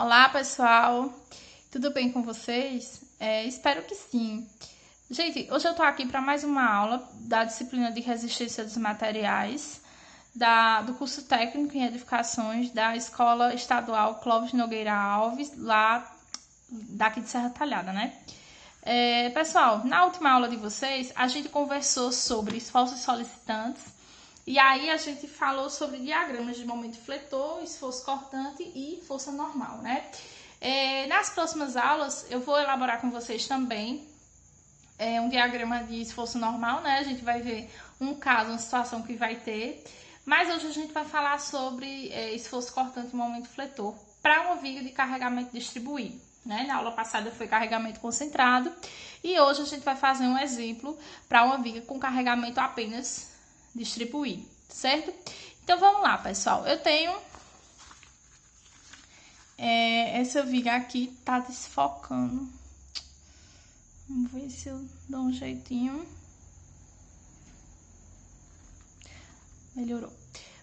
Olá, pessoal! Tudo bem com vocês? Espero que sim. Gente, hoje eu tô aqui para mais uma aula da disciplina de resistência dos materiais do curso técnico em edificações da Escola Estadual Clóvis Nogueira Alves, lá daqui de Serra Talhada, né? Pessoal, na última aula de vocês, a gente conversou sobre esforços solicitantes e aí a gente falou sobre diagramas de momento fletor, esforço cortante e força normal, né? Nas próximas aulas, eu vou elaborar com vocês também um diagrama de esforço normal, né? A gente vai ver um caso, uma situação que vai ter. Mas hoje a gente vai falar sobre esforço cortante e momento fletor para uma viga de carregamento distribuído, né? Na aula passada foi carregamento concentrado e hoje a gente vai fazer um exemplo para uma viga com carregamento apenas distribuído, certo? Então vamos lá, pessoal. Eu tenho essa viga aqui, tá desfocando. Vamos ver se eu dou um jeitinho. Melhorou.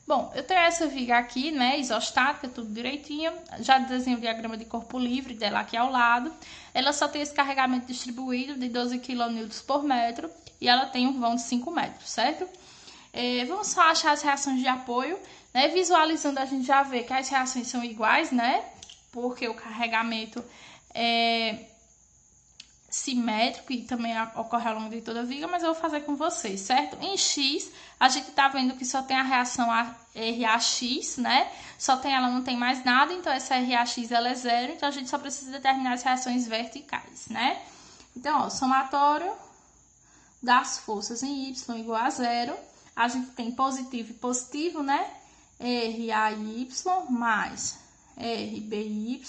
Bom, eu tenho essa viga aqui, né, isostática, tudo direitinho. Já desenho o diagrama de corpo livre dela aqui ao lado. Ela só tem esse carregamento distribuído de 12 kN por metro e ela tem um vão de 5 metros, certo? Vamos só achar as reações de apoio, né? Visualizando a gente já vê que as reações são iguais, né? Porque o carregamento é simétrico e também ocorre ao longo de toda a viga, mas eu vou fazer com vocês, certo? Em X, a gente tá vendo que só tem a reação RAX, né? Só tem ela, não tem mais nada, então essa RAX ela é zero, então a gente só precisa determinar as reações verticais, né? Então, ó, somatório das forças em Y igual a zero, a gente tem positivo e positivo, né? RAY mais RBY.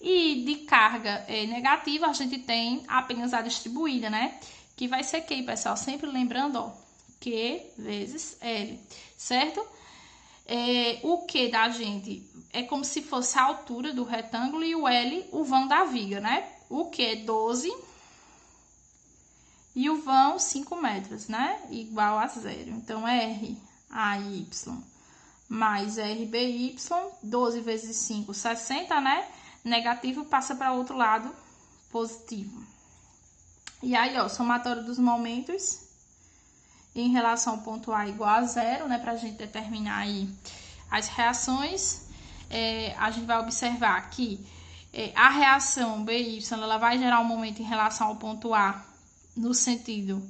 E de carga negativa, a gente tem apenas a distribuída, né? Que vai ser Q, pessoal. Sempre lembrando, ó, Q vezes L, certo? O Q da gente é como se fosse a altura do retângulo e o L, o vão da viga, né? O Q é 12 e o vão 5 metros, né? Igual a zero. Então, RAY mais RBY, 12 vezes 5, 60, né? Negativo passa para o outro lado, positivo. E aí, ó, somatório dos momentos em relação ao ponto A igual a zero, né? Pra gente determinar aí as reações. A gente vai observar que a reação BY, ela vai gerar um momento em relação ao ponto A no sentido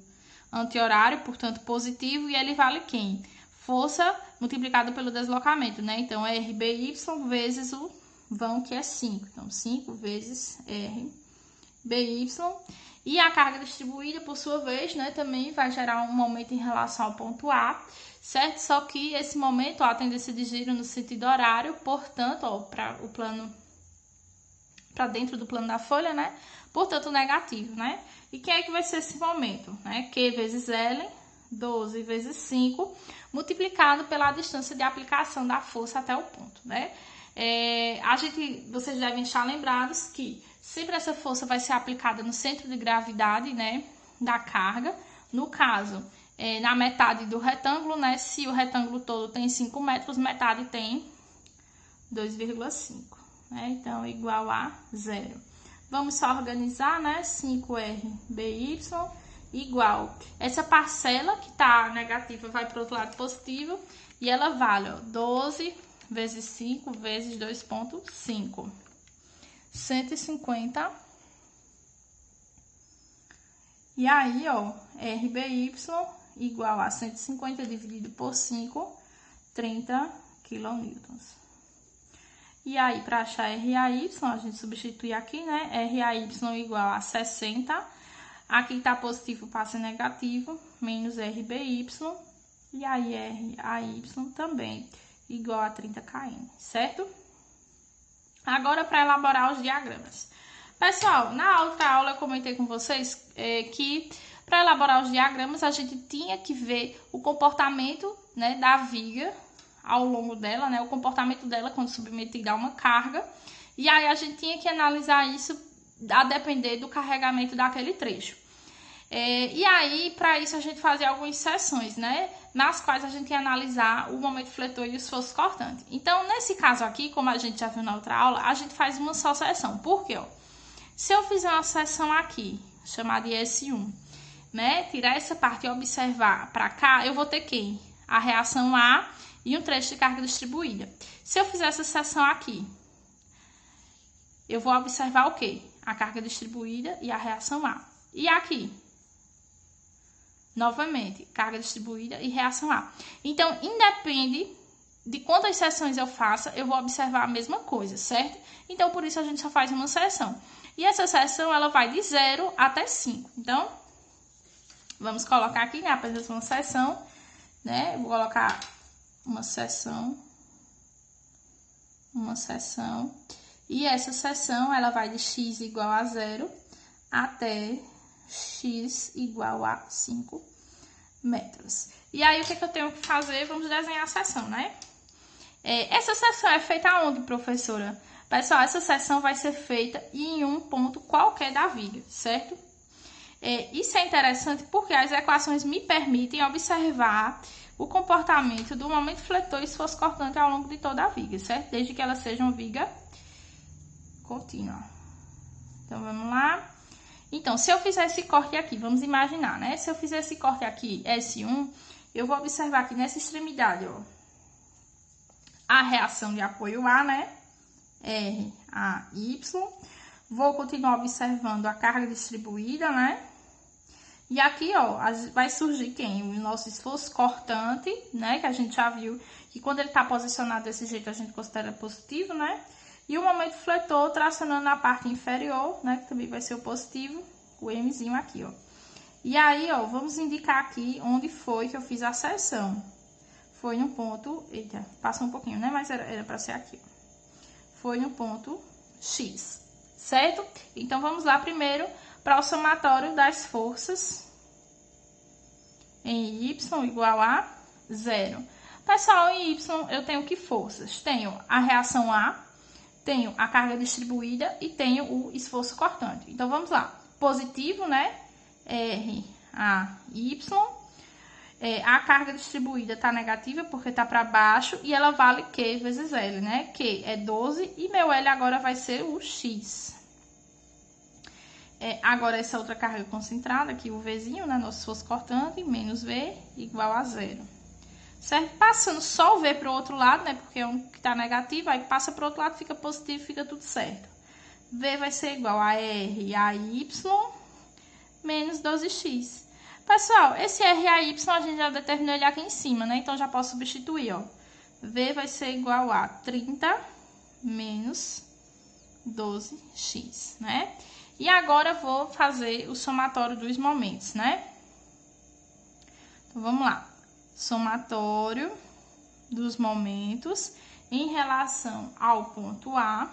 anti-horário, portanto positivo, e ele vale quem? Força multiplicado pelo deslocamento, né? Então, RBY vezes o vão, que é 5. Então, 5 vezes RBY. E a carga distribuída, por sua vez, né, também vai gerar um momento em relação ao ponto A, certo? Só que esse momento, ó, a tendência de giro no sentido horário, portanto, ó, para o plano, para dentro do plano da folha, né? Portanto, negativo, né? E quem é que vai ser esse momento, né? Q vezes L, 12 vezes 5, multiplicado pela distância de aplicação da força até o ponto, né? Vocês devem estar lembrados que sempre essa força vai ser aplicada no centro de gravidade, né, da carga. No caso, na metade do retângulo, né, se o retângulo todo tem 5 metros, metade tem 2,5, né, então igual a zero. Vamos só organizar, né, 5RBY igual, essa parcela que tá negativa vai para o outro lado positivo e ela vale, ó, 12 vezes 5 vezes 2,5. 150. E aí, ó, RBY igual a 150 dividido por 5, 30 kN. E aí, para achar RAY, a gente substitui aqui, né? RAY igual a 60. Aqui tá positivo, passa negativo, menos RBY. E aí, RAY também igual a 30 kN, certo? Agora, para elaborar os diagramas. Pessoal, na outra aula eu comentei com vocês que para elaborar os diagramas a gente tinha que ver o comportamento, né, da viga ao longo dela, né, o comportamento dela quando submetida a uma carga. E aí a gente tinha que analisar isso a depender do carregamento daquele trecho. E aí, para isso, a gente fazia algumas seções, né? nas quais a gente ia analisar o momento fletor e o esforço cortante. Então, nesse caso aqui, como a gente já viu na outra aula, a gente faz uma só seção. Por quê? Ó? Se eu fizer uma seção aqui, chamada de S1, né, tirar essa parte e observar para cá, eu vou ter quem? A reação A e um trecho de carga distribuída. Se eu fizer essa seção aqui, eu vou observar o quê? A carga distribuída e a reação A. E aqui? Novamente, carga distribuída e reação A. Então, independe de quantas seções eu faça, eu vou observar a mesma coisa, certo? Então, por isso a gente só faz uma seção. E essa seção, ela vai de 0 até 5. Então, vamos colocar aqui, né, apenas uma seção, né? Eu vou colocar uma seção. E essa seção, ela vai de x igual a 0 até x igual a 5 metros. E aí, o que eu tenho que fazer? Vamos desenhar a seção, né? Essa seção é feita aonde, professora? Pessoal, essa seção vai ser feita em um ponto qualquer da viga, certo? Isso é interessante porque as equações me permitem observar o comportamento do momento fletor e esforço cortante ao longo de toda a viga, certo? Desde que ela seja uma viga contínua. Então, vamos lá. Então, se eu fizer esse corte aqui, vamos imaginar, né? Se eu fizer esse corte aqui, S1, eu vou observar aqui nessa extremidade, ó, a reação de apoio A, né? R, A, Y. Vou continuar observando a carga distribuída, né? E aqui, ó, vai surgir quem? O nosso esforço cortante, né? Que a gente já viu que quando ele tá posicionado desse jeito, a gente considera positivo, né? E o momento fletor tracionando na parte inferior, né? Que também vai ser o positivo, o Mzinho aqui, ó. E aí, ó, vamos indicar aqui onde foi que eu fiz a seção. Foi no ponto... Eita, passou um pouquinho, né? Mas era pra ser aqui, ó. Foi no ponto X, certo? Então, vamos lá primeiro para o somatório das forças em Y igual a 0. Pessoal, em Y eu tenho que forças? Tenho a reação A, tenho a carga distribuída e tenho o esforço cortante. Então, vamos lá. Positivo, né? R, A, Y. A carga distribuída tá negativa porque tá para baixo e ela vale Q vezes L, né? Q é 12 e meu L agora vai ser o X. Agora, essa outra carga concentrada, aqui o Vzinho, né? Nosso esforço cortante, menos V igual a 0. Certo? Passando só o V para o outro lado, né? Porque é um que tá negativo, aí passa para o outro lado, fica positivo, fica tudo certo. V vai ser igual a R a Y menos 12x. Pessoal, esse R a Y a gente já determinou ele aqui em cima, né? Então, já posso substituir, ó. V vai ser igual a 30 menos 12x, né? E agora, vou fazer o somatório dos momentos, né? Então, vamos lá. Somatório dos momentos em relação ao ponto A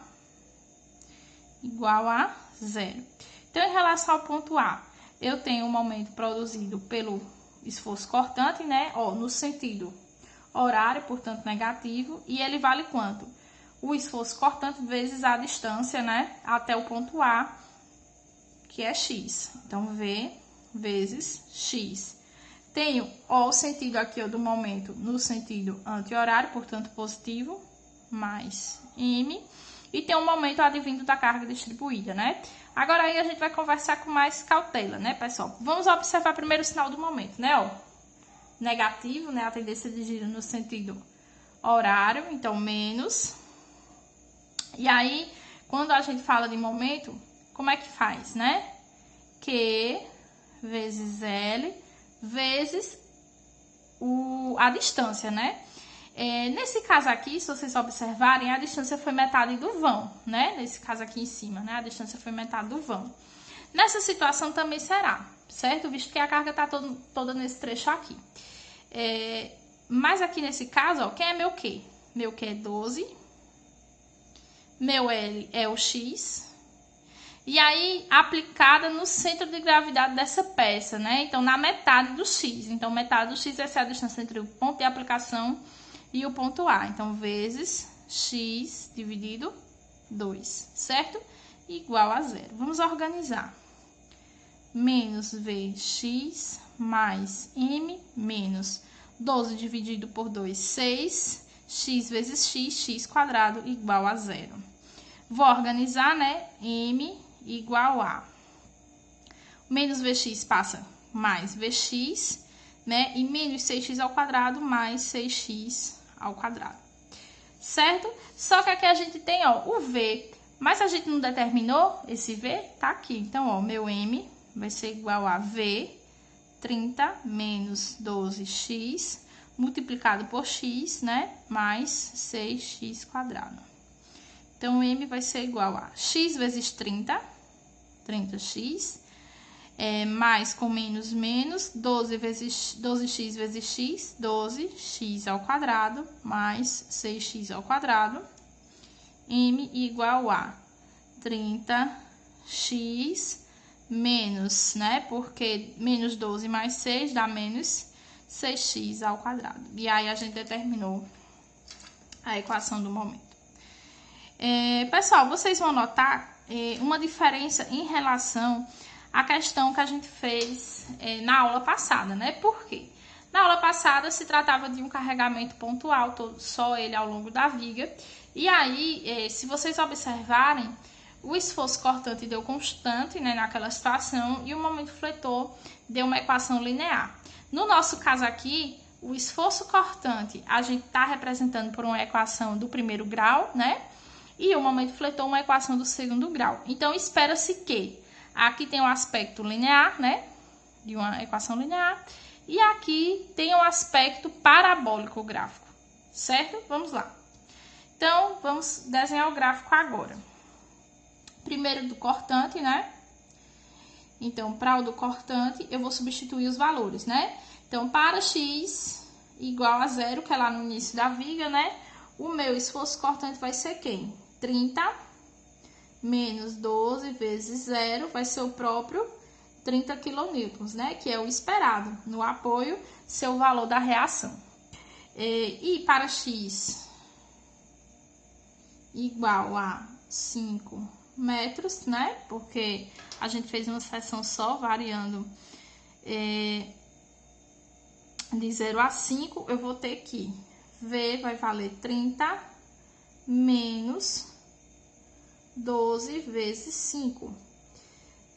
igual a 0. Então, em relação ao ponto A, eu tenho o momento produzido pelo esforço cortante, né? Ó, no sentido horário, portanto, negativo. E ele vale quanto? O esforço cortante vezes a distância, né? Até o ponto A, que é X. Então, V vezes X. Tenho, ó, o sentido aqui, ó, do momento no sentido anti-horário, portanto, positivo, mais M. E tem um momento advindo da carga distribuída, né? Agora, aí, a gente vai conversar com mais cautela, né, pessoal? Vamos observar primeiro o sinal do momento, né, ó. Negativo, né, a tendência de giro no sentido horário, então, menos. E aí, quando a gente fala de momento, como é que faz, né? Q vezes L vezes a distância, né? Nesse caso aqui, se vocês observarem, a distância foi metade do vão, né? Nesse caso aqui em cima, né? A distância foi metade do vão. Nessa situação também será, certo? Visto que a carga tá toda nesse trecho aqui. Mas aqui nesse caso, ó, quem é meu Q? Meu Q é 12. Meu L é o X. E aí, aplicada no centro de gravidade dessa peça, né? Então, na metade do X. Então, metade do X vai ser a distância entre o ponto de aplicação e o ponto A. Então, vezes X dividido 2, certo? Igual a 0. Vamos organizar. Menos Vx mais M menos 12 dividido por 2, 6. X vezes x, x quadrado igual a 0. Vou organizar, né? M igual a menos vx passa mais vx, né? E menos 6x ao quadrado mais 6x ao quadrado. Certo? Só que aqui a gente tem, ó, o v. Mas a gente não determinou esse v? Tá aqui. Então, ó, meu m vai ser igual a v 30 menos 12x multiplicado por x, né? Mais 6x quadrado. Então, m vai ser igual a x vezes 30, 30x, mais com menos, menos, 12x vezes x, 12x ao quadrado, mais 6x ao quadrado, m igual a 30x menos, né? Porque menos 12 mais 6 dá menos 6x ao quadrado. E aí, a gente determinou a equação do momento. Pessoal, vocês vão notar uma diferença em relação à questão que a gente fez na aula passada, né? Por quê? Na aula passada se tratava de um carregamento pontual, só ele ao longo da viga. E aí, se vocês observarem, o esforço cortante deu constante, né, naquela situação, e o momento fletor deu uma equação linear. No nosso caso aqui, o esforço cortante a gente está representando por uma equação do primeiro grau, né? E o momento fletor uma equação do segundo grau. Então, espera-se que aqui tem um aspecto linear, né? De uma equação linear. E aqui tem um aspecto parabólico gráfico, certo? Vamos lá. Então, vamos desenhar o gráfico agora. Primeiro do cortante, né? Então, para o do cortante, eu vou substituir os valores, né? Então, para x igual a 0, que é lá no início da viga, né? O meu esforço cortante vai ser quem? 30 menos 12 vezes 0 vai ser o próprio 30 kN, né? Que é o esperado no apoio, seu valor da reação. E para x igual a 5 metros, né? Porque a gente fez uma seção só, variando de 0 a 5, eu vou ter que V vai valer 30 menos 12 vezes 5.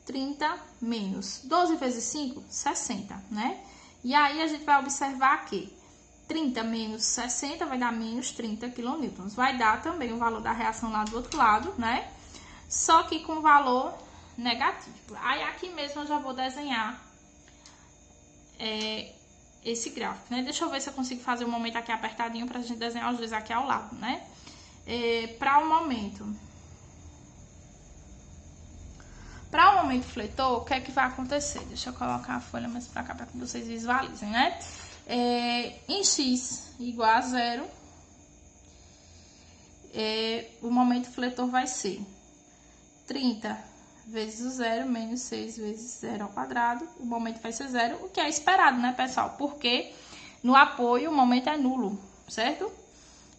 30 menos 12 vezes 5, 60, né? E aí, a gente vai observar que 30 menos 60 vai dar menos 30 kN. Vai dar também o valor da reação lá do outro lado, né? Só que com valor negativo. Aí, aqui mesmo eu já vou desenhar esse gráfico, né? Deixa eu ver se eu consigo fazer um momento aqui apertadinho pra gente desenhar os dois aqui ao lado, né? Para o momento fletor, o que é que vai acontecer? Deixa eu colocar a folha mais pra cá pra que vocês visualizem, né? Em x igual a 0, o momento fletor vai ser 30 vezes o 0 menos 6 vezes 0 ao quadrado. O momento vai ser 0, o que é esperado, né, pessoal? Porque no apoio o momento é nulo, certo?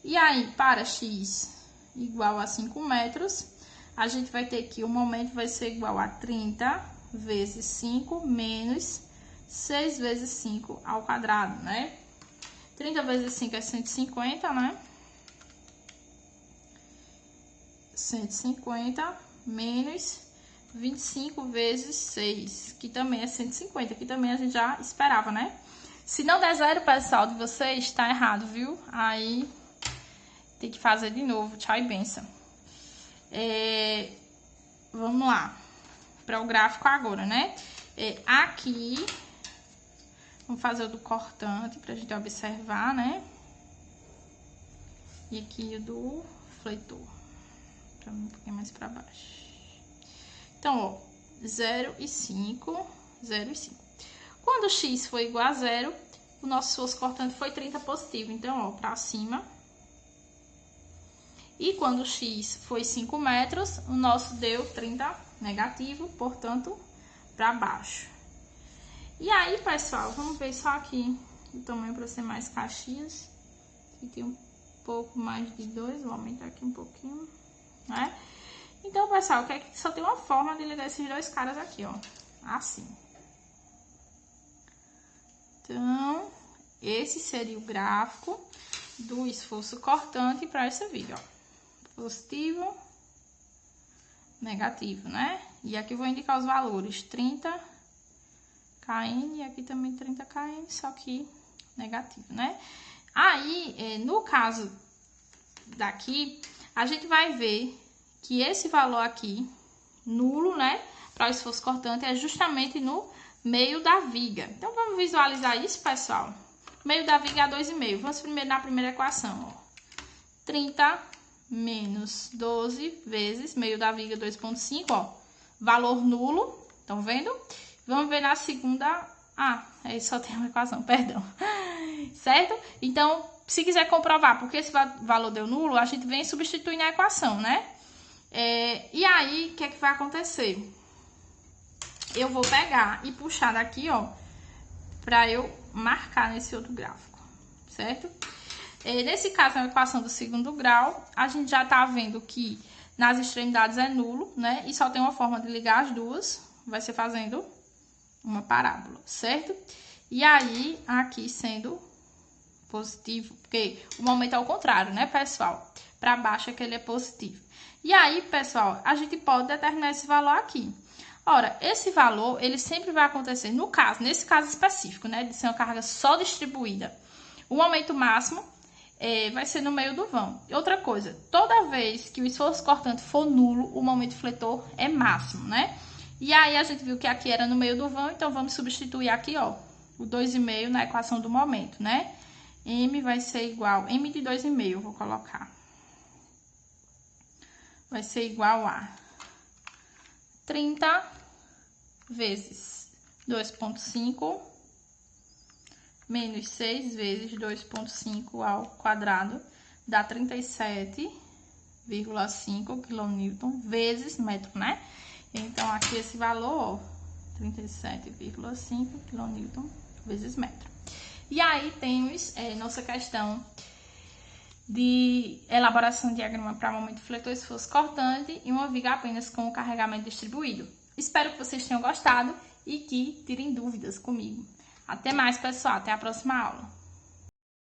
E aí, para x igual a 5 metros, a gente vai ter que o momento vai ser igual a 30 vezes 5 menos 6 vezes 5 ao quadrado, né? 30 vezes 5 é 150, né? 150 menos 25 vezes 6, que também é 150, que também a gente já esperava, né? Se não der 0, pessoal, de vocês, tá errado, viu? Aí tem que fazer de novo. Tchau e benção. Vamos lá. Para o gráfico agora, né? Aqui, vamos fazer o do cortante pra gente observar, né? E aqui o do fletor. Pra um pouquinho mais pra baixo. Então, ó, 0 e 5, 0 e 5. Quando x foi igual a 0, o nosso esforço cortante foi 30 positivo. Então, ó, pra cima. E quando x foi 5 metros, o nosso deu 30 negativo, portanto, pra baixo. E aí, pessoal, vamos ver só aqui o tamanho para ser mais caxias. Aqui tem um pouco mais de 2, vou aumentar aqui um pouquinho, né? Então, pessoal, só tem uma forma de ligar esses dois caras aqui, ó. Assim. Então, esse seria o gráfico do esforço cortante para essa viga, ó. Positivo, negativo, né? E aqui eu vou indicar os valores, 30 kN e aqui também 30 kN, só que negativo, né? Aí, no caso daqui, a gente vai ver que esse valor aqui, nulo, né? Para o esforço cortante, é justamente no meio da viga. Então, vamos visualizar isso, pessoal. Meio da viga é 2,5. Vamos primeiro na primeira equação, ó. 30 menos 12 vezes meio da viga 2,5, ó. Valor nulo, estão vendo? Vamos ver na segunda... Ah, aí só tem uma equação, perdão. Certo? Então, se quiser comprovar porque esse valor deu nulo, a gente vem substituir na equação, né? E aí, o que é que vai acontecer? Eu vou pegar e puxar daqui, ó, pra eu marcar nesse outro gráfico, certo? Nesse caso, na equação do segundo grau, a gente já tá vendo que nas extremidades é nulo, né? E só tem uma forma de ligar as duas, vai ser fazendo uma parábola, certo? E aí, aqui sendo positivo, porque o momento é o contrário, né, pessoal? Para baixo é que ele é positivo. E aí, pessoal, a gente pode determinar esse valor aqui. Ora, esse valor, ele sempre vai acontecer, nesse caso específico, né, de ser uma carga só distribuída. O momento máximo vai ser no meio do vão. Outra coisa, toda vez que o esforço cortante for nulo, o momento fletor é máximo, né? E aí, a gente viu que aqui era no meio do vão, então vamos substituir aqui, ó, o 2,5 na equação do momento, né? M vai ser igual, M de 2,5 eu vou colocar. Vai ser igual a 30 vezes 2,5 menos 6 vezes 2,5 ao quadrado, dá 37,5 kN vezes metro, né? Então, aqui esse valor, ó, 37,5 kN vezes metro. E aí, temos nossa questão de elaboração de diagrama para momento fletor, esforço cortante e uma viga apenas com o carregamento distribuído. Espero que vocês tenham gostado e que tirem dúvidas comigo. Até mais, pessoal. Até a próxima aula.